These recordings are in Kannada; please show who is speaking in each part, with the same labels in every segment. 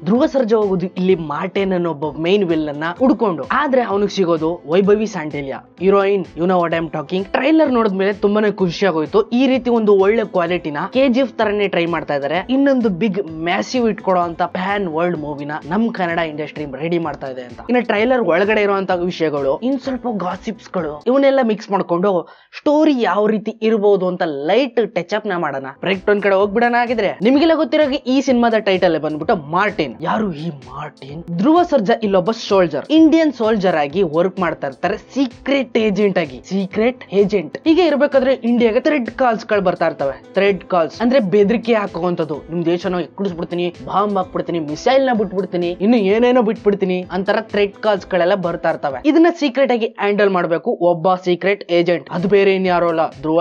Speaker 1: ಧ್ರುವ ಸರ್ಜಾ ಹೋಗುದು ಇಲ್ಲಿ ಮಾರ್ಟಿನ್ ಅನ್ನೋ ಒಬ್ಬ ಮೈನ್ ವಿಲ್ಲನ್ನ ಹುಡ್ಕೊಂಡು. ಆದ್ರೆ ಅವನಿಗೆ ಸಿಗೋದು Vaibhavi Shandilya, heroine. You know what I am talking. Trailer ನೋಡಿದ್ಮೇಲೆ ತುಂಬಾನೇ ಖುಷಿ ಆಗೋಯ್ತು. ಈ ರೀತಿ ಒಂದು ಒಳ್ಳೆ ಕ್ವಾಲಿಟಿನ KGF ತರನೇ ಟ್ರೈ ಮಾಡ್ತಾ ಇದಾರೆ. ಇನ್ನೊಂದು ಬಿಗ್ ಮ್ಯಾಸಿವ್ ಇಟ್ಕೊಡೋ ಅಂತ ಪ್ಯಾನ್ ವರ್ಲ್ಡ್ ಮೂವಿನ ನಮ್ ಕನ್ನಡ ಇಂಡಸ್ಟ್ರಿ ರೆಡಿ ಮಾಡ್ತಾ ಇದೆ ಅಂತ. ಇನ್ನು ಟ್ರೈಲರ್ ಒಳಗಡೆ ಇರುವಂತ ವಿಷಯಗಳು, ಇನ್ ಸ್ವಲ್ಪ ಗಾಸಿಪ್ಸ್ ಗಳು, ಇವನ್ನೆಲ್ಲ ಮಿಕ್ಸ್ ಮಾಡ್ಕೊಂಡು ಸ್ಟೋರಿ ಯಾವ ರೀತಿ ಇರಬಹುದು ಅಂತ ಲೈಟ್ ಟಚ್ ಅಪ್ ನ ಮಾಡೋಣ. ಬ್ರೇಕ್ ಒಂದ್ ಕಡೆ ಹೋಗ್ಬಿಡೋಣ. ಆಗಿದ್ರೆ ನಿಮಗೆಲ್ಲ ಗೊತ್ತಿರೋ ಈ ಸಿನಿಮಾದ ಟೈಟಲ್ ಬಂದ್ಬಿಟ್ಟು ಮಾರ್ಟಿನ್. ಯಾರು ಈ ಮಾರ್ಟಿನ್? ಧ್ರುವ ಸರ್ಜಾ ಇಲ್ಲೊಬ್ಬ ಸೋಲ್ಜರ್, ಇಂಡಿಯನ್ ಸೋಲ್ಜರ್ ಆಗಿ ವರ್ಕ್ ಮಾಡ್ತಾ ಇರ್ತಾರೆ, ಸೀಕ್ರೆಟ್ ಏಜೆಂಟ್ ಆಗಿ. ಸೀಕ್ರೆಟ್ ಏಜೆಂಟ್ ಹೀಗೆ ಇರ್ಬೇಕಾದ್ರೆ ಇಂಡಿಯಾಗೆ ಥ್ರೆಡ್ ಕಾಲ್ಸ್ ಗಳು ಬರ್ತಾ ಇರ್ತವೆ. ಥ್ರೆಡ್ ಕಾಲ್ಸ್ ಅಂದ್ರೆ ಬೆದರಿಕೆ ಹಾಕುವಂತದ್ದು. ನಿಮ್ ದೇಶನ ಎಕ್ಕಡಿಸ್ಬಿಡ್ತೀನಿ, ಬಾಂಬ್ ಹಾಕ್ಬಿಡ್ತೀನಿ, ಮಿಸೈಲ್ ನ ಬಿಟ್ಬಿಡ್ತೀನಿ, ಇನ್ನು ಏನೇನೋ ಬಿಟ್ಬಿಡ್ತೀನಿ ಅಂತರ ಥ್ರೆಡ್ ಕಾಲ್ಸ್ ಗಳೆಲ್ಲ ಬರ್ತಾ ಇರ್ತವೆ. ಇದನ್ನ ಸೀಕ್ರೆಟ್ ಆಗಿ ಹ್ಯಾಂಡಲ್ ಮಾಡ್ಬೇಕು ಒಬ್ಬ ಸೀಕ್ರೆಟ್ ಏಜೆಂಟ್. ಅದು ಬೇರೆ ಇನ್ಯಾರೋ ಅಲ್ಲ, ಧ್ರುವ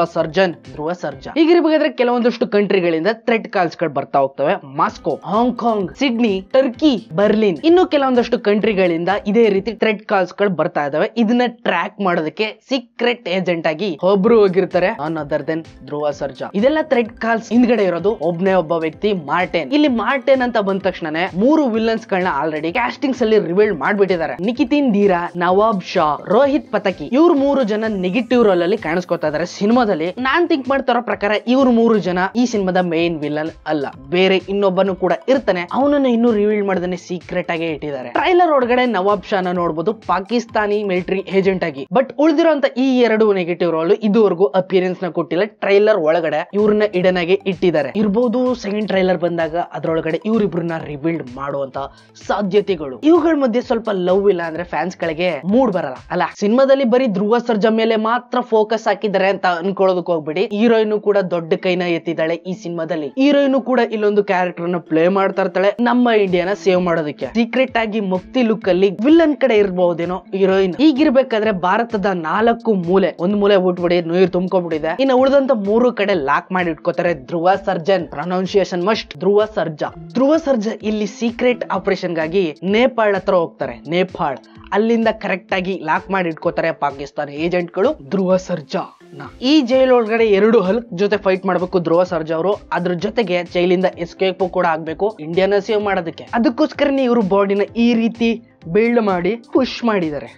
Speaker 1: ಸರ್ಜಾ. ಹೀಗಿರ್ಬೇಕಾದ್ರೆ ಕೆಲವೊಂದಷ್ಟು ಕಂಟ್ರಿಗಳಿಂದ ಥ್ರೆಡ್ ಕಾಲ್ಸ್ ಗಳು ಬರ್ತಾ ಹೋಗ್ತವೆ. Moscow, Hong Kong, Sydney, Turkey, Berlin, ಇನ್ನು ಕೆಲವೊಂದಷ್ಟು ಕಂಟ್ರಿಗಳಿಂದ ಇದೇ ರೀತಿ ಥ್ರೆಡ್ ಕಾಲ್ಸ್ ಗಳು ಬರ್ತಾ ಇದಾವೆ. ಇದನ್ನ ಟ್ರ್ಯಾಕ್ ಮಾಡೋದಕ್ಕೆ ಸೀಕ್ರೆಟ್ ಏಜೆಂಟ್ ಆಗಿ ಒಬ್ರು ಹೋಗಿರ್ತಾರೆ, none other then Dhruva Sarja. ಇದೆಲ್ಲ ಥ್ರೆಡ್ ಕಾಲ್ಸ್ ಹಿಂದ್ಗಡೆ ಇರೋದು ಒಬ್ಬನೇ ಒಬ್ಬ ವ್ಯಕ್ತಿ, ಮಾರ್ಟಿನ್. ಇಲ್ಲಿ ಮಾರ್ಟಿನ್ ಅಂತ ಬಂದ ತಕ್ಷಣನೇ 3 ವಿಲನ್ಸ್ ಗಳನ್ನ ಆಲ್ರೆಡಿ ಕ್ಯಾಸ್ಟಿಂಗ್ಸ್ ಅಲ್ಲಿ ರಿವೀಲ್ ಮಾಡ್ಬಿಟ್ಟಿದ್ದಾರೆ. ನಿಖಿತಿನ್ ದೀರಾ, ನವಾಬ್ ಶಾ, ರೋಹಿತ್ ಪತಕಿ, ಇವ್ರು 3 ಜನ ನೆಗೆಟಿವ್ ರೋಲ್ ಅಲ್ಲಿ ಕಾಣಿಸ್ಕೊತಾ ಇದಾರೆ ಸಿನಿಮಾದಲ್ಲಿ. ನಾನ್ ಥಿಂಕ್ ಮಾಡ್ತಾರೋ ಪ್ರಕಾರ ಇವ್ರು 3 ಜನ ಈ ಸಿನಿಮಾದ ಮೇನ್ ವಿಲನ್ ಅಲ್ಲ, ಬೇರೆ ಇನ್ನೊಬ್ಬನು ಕೂಡ ಇರ್ತಾನೆ. ಅವನನ್ನ ಇನ್ನೂ ರಿವೀಲ್ ಮಾಡದೇನೆ ಸೀಕ್ರೆಟ್ ಆಗಿ ಇಟ್ಟಿದ್ದಾರೆ. ಟ್ರೈಲರ್ ಒಳಗಡೆ ನವಾಬ್ ಶಾನ ನೋಡಬಹುದು ಪಾಕಿಸ್ತಾನಿ ಮಿಲಿಟರಿ ಏಜೆಂಟ್ ಆಗಿ. ಬಟ್ ಉಳಿದಿರುವಂತ ಈ 2 ನೆಗೆಟಿವ್ ರೋಲ್ ಇದುವರೆಗೂ ಅಪಿಯರೆನ್ಸ್ ನ ಕೊಟ್ಟಿಲ್ಲ. ಟ್ರೈಲರ್ ಒಳಗಡೆ ಇವ್ರನ್ನ ಇಡನ್ ಆಗಿ ಇಟ್ಟಿದ್ದಾರೆ. ಇರ್ಬೋದು ಸೆಕೆಂಡ್ ಟ್ರೈಲರ್ ಬಂದಾಗ ಅದ್ರೊಳಗಡೆ ಇವ್ರಿಬ್ರನ್ನ ರಿವೀಲ್ಡ್ ಮಾಡುವಂತ ಸಾಧ್ಯತೆಗಳು. ಇವುಗಳ ಮಧ್ಯೆ ಸ್ವಲ್ಪ ಲವ್ ಇಲ್ಲ ಅಂದ್ರೆ ಫ್ಯಾನ್ಸ್ ಗಳಿಗೆ ಮೂಡ್ ಬರಲ್ಲ ಅಲ್ಲ. ಸಿನಿಮಾದಲ್ಲಿ ಬರೀ ಧ್ರುವ ಸರ್ಜಾ ಮೇಲೆ ಮಾತ್ರ ಫೋಕಸ್ ಹಾಕಿದ್ದಾರೆ ಅಂತ ಅನ್ಕೊಳ್ಳೋದಕ್ಕೆ ಹೋಗ್ಬಿಡಿ. ಹೀರೋಯಿನ್ ಕೂಡ ದೊಡ್ಡ ಕೈನ ಎತ್ತಿದ್ದಾಳೆ ಈ ಸಿನಿಮಾದಲ್ಲಿ. ಹೀರೋಯಿನ್ ಕೂಡ ಇಲ್ಲೊಂದು ಕ್ಯಾರೆಕ್ಟರ್ ನ ಪ್ಲೇ ಮಾಡ್ತಾ ಇರ್ತಾಳೆ, ನಮ್ಮ ಇಂಡಿಯಾನ ಸೇವ್ ಮಾಡೋದಕ್ಕೆ. ಸೀಕ್ರೆಟ್ ಆಗಿ ಮುಕ್ತಿ ಲುಕ್ ಅಲ್ಲಿ ವಿಲ್ಲನ್ ಕಡೆ ಇರಬಹುದೇನೋ ಹೀರೋಯಿನ್. ಹೀಗಿರ್ಬೇಕಾದ್ರೆ ಭಾರತದ 4 ಮೂಲೆ, ಒಂದು ಮೂಲೆ ಬಿಟ್ಬಿಡಿ ನೀರು ತುಂಬ್ಕೊಂಡ್ಬಿಟ್ಟಿದೆ, ಇನ್ನು ಉಳಿದಂತ 3 ಕಡೆ ಲಾಕ್ ಮಾಡಿ ಇಟ್ಕೋತಾರೆ ಧ್ರುವ surgeon. Pronunciation must, Dhruva Sarja ಇಲ್ಲಿ ಸೀಕ್ರೆಟ್ ಆಪರೇಷನ್ ಗಾಗಿ ನೇಪಾಳ್ ಹತ್ರ ಹೋಗ್ತಾರೆ. ನೇಪಾಳ್ ಅಲ್ಲಿಂದ ಕರೆಕ್ಟ್ ಆಗಿ ಲಾಕ್ ಮಾಡಿ ಇಟ್ಕೋತಾರೆ ಪಾಕಿಸ್ತಾನ ಏಜೆಂಟ್ ಗಳು ಧ್ರುವ ಸರ್ಜಾ. ಈ ಜೈಲ್ ಒಳಗಡೆ 2 ಹಲ್ಕ್ ಜೊತೆ ಫೈಟ್ ಮಾಡ್ಬೇಕು ಧ್ರುವ ಸರ್ಜಾ ಅವರು. ಅದ್ರ ಜೊತೆಗೆ ಜೈಲಿಂದ ಎಸ್ಕೇಪ್ ಕೂಡ ಆಗ್ಬೇಕು ಇಂಡಿಯಾನ ಸೇವ್ ಮಾಡೋದಕ್ಕೆ. ಅದಕ್ಕೋಸ್ಕರನೇ ಇವರು ಬಾಡಿನ ಈ ರೀತಿ ಬಿಲ್ಡ್ ಮಾಡಿ ಪುಷ್ ಮಾಡಿದ್ದಾರೆ.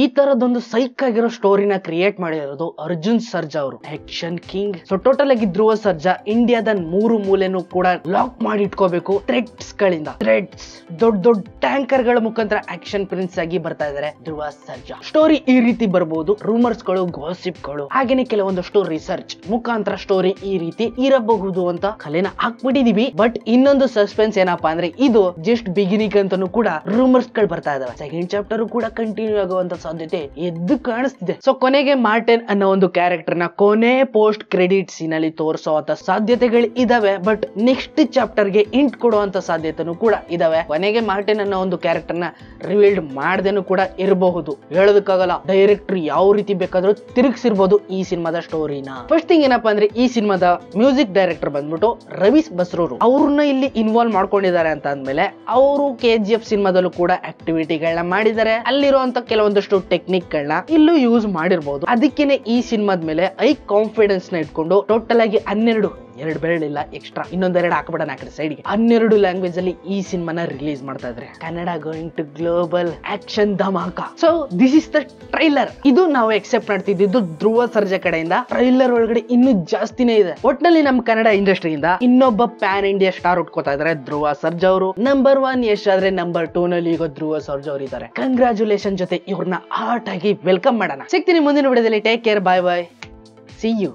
Speaker 1: ಈ ತರದೊಂದು ಸೈಕ್ ಆಗಿರೋ ಸ್ಟೋರಿನ ಕ್ರಿಯೇಟ್ ಮಾಡಿರೋದು ಅರ್ಜುನ್ ಸರ್ಜಾ ಅವರು, ಆಕ್ಷನ್ ಕಿಂಗ್. ಸೊ ಟೋಟಲ್ ಆಗಿ ಧ್ರುವ ಸರ್ಜಾ ಇಂಡಿಯಾದ 3 ಮೂಲೆನೂ ಕೂಡ ಲಾಕ್ ಮಾಡಿ ಇಟ್ಕೋಬೇಕು ಥ್ರೆಡ್ಸ್ ಗಳಿಂದ. ಥ್ರೆಡ್ಸ್ ದೊಡ್ಡ ಟ್ಯಾಂಕರ್ ಗಳ ಮುಖಾಂತರ ಆಕ್ಷನ್ ಪ್ರಿನ್ಸ್ ಆಗಿ ಬರ್ತಾ ಇದಾರೆ ಧ್ರುವ ಸರ್ಜಾ. ಸ್ಟೋರಿ ಈ ರೀತಿ ಬರಬಹುದು, ರೂಮರ್ಸ್ ಗಳು, ಗಾಸಿಪ್ ಗಳು, ಹಾಗೇನೆ ಕೆಲವೊಂದಷ್ಟು ರಿಸರ್ಚ್ ಮುಖಾಂತರ ಸ್ಟೋರಿ ಈ ರೀತಿ ಇರಬಹುದು ಅಂತ ಕಲೆನ ಹಾಕ್ಬಿಟ್ಟಿದೀವಿ. ಬಟ್ ಇನ್ನೊಂದು ಸಸ್ಪೆನ್ಸ್ ಏನಪ್ಪಾ ಅಂದ್ರೆ ಇದು ಜಸ್ಟ್ ಬಿಗಿನಿಂಗ್ ಅಂತಾನು ಕೂಡ ರೂಮರ್ಸ್ ಗಳು ಬರ್ತಾ ಇದಾವೆ. ಸೆಕೆಂಡ್ ಚಾಪ್ಟರ್ ಕೂಡ ಕಂಟಿನ್ಯೂ ಆಗುವಂತ ಸಾಧ್ಯತೆ ಎದ್ದು ಕಾಣಿಸ್ತಿದೆ. ಸೊ ಕೊನೆಗೆ ಮಾರ್ಟಿನ್ ಅನ್ನೋ ಒಂದು ಕ್ಯಾರೆಕ್ಟರ್ ನ ಕೊನೆ ಪೋಸ್ಟ್ ಕ್ರೆಡಿಟ್ ಸೀನ್ ಅಲ್ಲಿ ತೋರಿಸುವಂತ ಸಾಧ್ಯತೆಗಳು ಇದಾವೆ. ಬಟ್ ನೆಕ್ಸ್ಟ್ ಚಾಪ್ಟರ್ ಗೆ ಇಂಟ್ ಕೊಡುವಂತ ಸಾಧ್ಯತೆನೂ ಕೂಡ ಇದಾವೆ. ಕೊನೆಗೆ ಮಾರ್ಟಿನ್ ಅನ್ನೋ ಒಂದು ಕ್ಯಾರೆಕ್ಟರ್ ನ ರಿವೀಲ್ಡ್ ಮಾಡದೇನು ಕೂಡ ಇರಬಹುದು, ಹೇಳೋದಕ್ಕಾಗಲ್ಲ. ಡೈರೆಕ್ಟರ್ ಯಾವ ರೀತಿ ಬೇಕಾದ್ರೂ ತಿರುಗಿಸಿರ್ಬೋದು ಈ ಸಿನಿಮಾದ ಸ್ಟೋರಿನ. ಫಸ್ಟ್ ಥಿಂಗ್ ಏನಪ್ಪಾ ಅಂದ್ರೆ ಈ ಸಿನಿಮಾದ ಮ್ಯೂಸಿಕ್ ಡೈರೆಕ್ಟರ್ ಬಂದ್ಬಿಟ್ಟು ರವಿ ಬಸ್ರೂರು. ಅವ್ರನ್ನ ಇಲ್ಲಿ ಇನ್ವಾಲ್ವ್ ಮಾಡ್ಕೊಂಡಿದ್ದಾರೆ ಅಂತ ಅಂದ್ಮೇಲೆ ಅವರು KGF ಸಿನಿಮಾದಲ್ಲೂ ಕೂಡ ಆಕ್ಟಿವಿಟಿಗಳನ್ನ ಮಾಡಿದ್ದಾರೆ. ಅಲ್ಲಿರುವಂತ ಕೆಲವೊಂದಷ್ಟು ಟೆಕ್ನಿಕ್ ಗಳನ್ನ ಇಲ್ಲೂ ಯೂಸ್ ಮಾಡಿರ್ಬೋದು. ಅದಕ್ಕೇನೆ ಈ ಸಿನಿಮಾದ ಮೇಲೆ ಐ ಕಾನ್ಫಿಡೆನ್ಸ್ ನ ಇಟ್ಕೊಂಡು ಟೋಟಲ್ ಆಗಿ 12 ಬೆರಳಿಲ್ಲ ಎಕ್ಸ್ಟ್ರಾ, ಇನ್ನೊಂದೆರಡು ಹಾಕಬೇಡ ಆ ಕಡೆ ಸೈಡ್ಗೆ, 12 ಲ್ಯಾಂಗ್ವೇಜ್ ಅಲ್ಲಿ ಈ ಸಿನಿಮಾನ ರಿಲೀಸ್ ಮಾಡ್ತಾ ಇದ್ರೆ. Kannada going to global action ಧಮಾಕ. So this is the trailer. ಇದು ನಾವು ಎಕ್ಸೆಪ್ಟ್ ಮಾಡ್ತಿದ್ದು ಧ್ರುವ ಸರ್ಜಾ ಕಡೆಯಿಂದ. ಟ್ರೈಲರ್ ಒಳಗಡೆ ಇನ್ನೂ ಜಾಸ್ತಿನೇ ಇದೆ. ಒಟ್ನಲ್ಲಿ ನಮ್ಮ ಕನ್ನಡ ಇಂಡಸ್ಟ್ರಿಯಿಂದ ಇನ್ನೊಬ್ಬ ಪ್ಯಾನ್ ಇಂಡಿಯಾ ಸ್ಟಾರ್ ಉಟ್ಕೋತಾ ಇದಾರೆ ಧ್ರುವ ಸರ್ಜಾ ಅವರು. ನಂಬರ್ 1 ಯಶ್ ಆದ್ರೆ ನಂಬರ್ 2 ನಲ್ಲಿ ಈಗ ಧ್ರುವ ಸರ್ಜಾ ಅವರು ಇದ್ದಾರೆ. ಕಂಗ್ರಾಚುಲೇಷನ್ ಜೊತೆ ಇವ್ರನ್ನ ಹಾರ್ಟ್ ಆಗಿ ವೆಲ್ಕಮ್ ಮಾಡೋಣ. ಸಿಗ್ತೀನಿ ಮುಂದಿನ ವಿಡಿಯೋದಲ್ಲಿ. Take care, bye bye, see you.